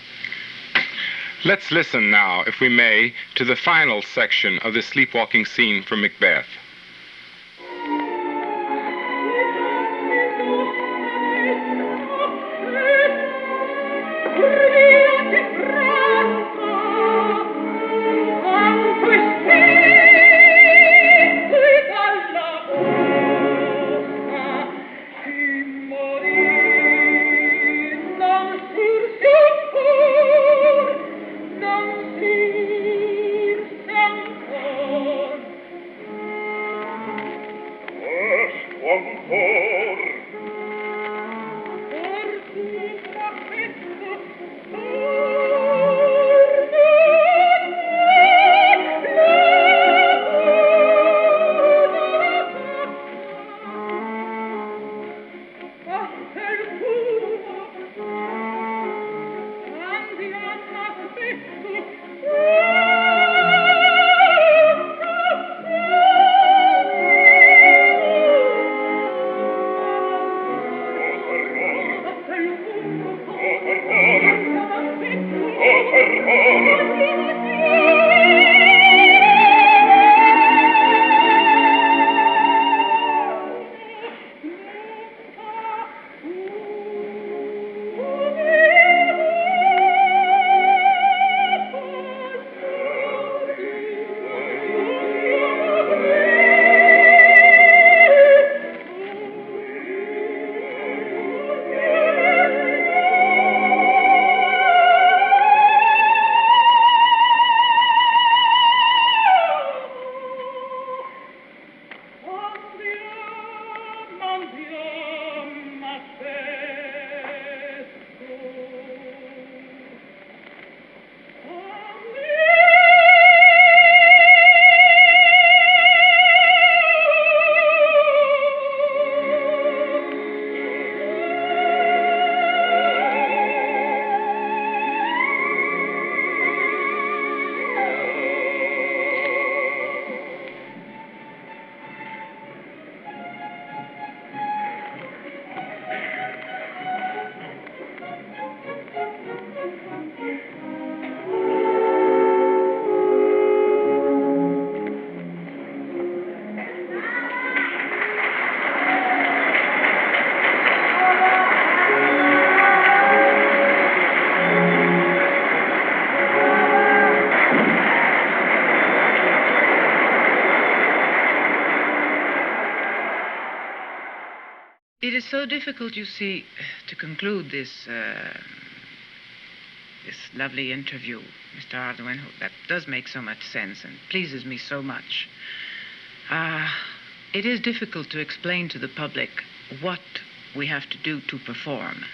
Speaker 1: Let's listen now, if we may, to the final section of the sleepwalking scene from Macbeth.
Speaker 2: is so difficult, you see, to conclude this this lovely interview, Mr. Ardoin, that does make so much sense and pleases me so much. It is difficult to explain to the public what we have to do to perform.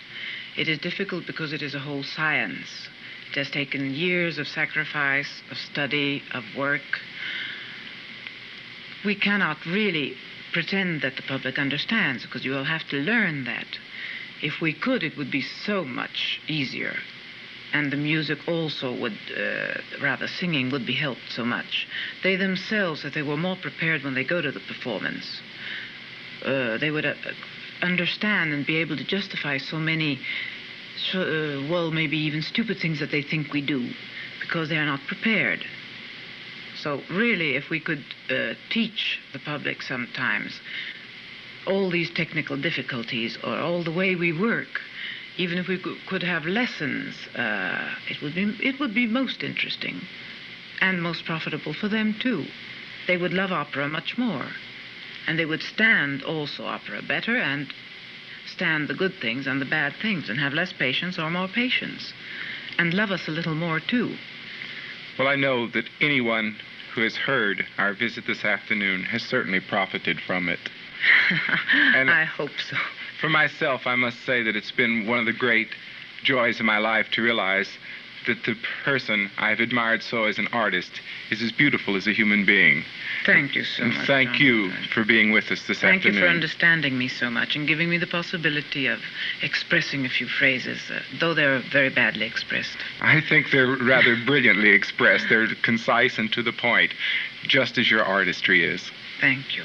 Speaker 2: It is difficult because it is a whole science. It has taken years of sacrifice, of study, of work. We cannot really pretend that the public understands, because you will have to learn that. If we could, it would be so much easier. And the music also would, rather singing, would be helped so much. They themselves, if they were more prepared when they go to the performance, they would understand and be able to justify so many, well, maybe even stupid things that they think we do, because they are not prepared. So really, if we could teach the public sometimes all these technical difficulties or all the way we work, even if we could have lessons, it would be most interesting and most profitable for them too. They would love opera much more, and they would stand also opera better and stand the good things and the bad things and have less patience or more patience and love us a little more too.
Speaker 1: Well, I know that anyone who has heard our visit this afternoon has certainly profited from it. And
Speaker 2: I hope so.
Speaker 1: for myself, I must say that it's been one of the great joys of my life to realize that the person I've admired so as an artist is as beautiful as a human being.
Speaker 2: Thank you so
Speaker 1: And
Speaker 2: much.
Speaker 1: thank you for being with us this
Speaker 2: Thank
Speaker 1: afternoon.
Speaker 2: you for understanding me so much and giving me the possibility of expressing a few phrases, though they're very badly expressed.
Speaker 1: I think they're rather brilliantly expressed. They're concise and to the point, just as your artistry is.
Speaker 2: Thank you.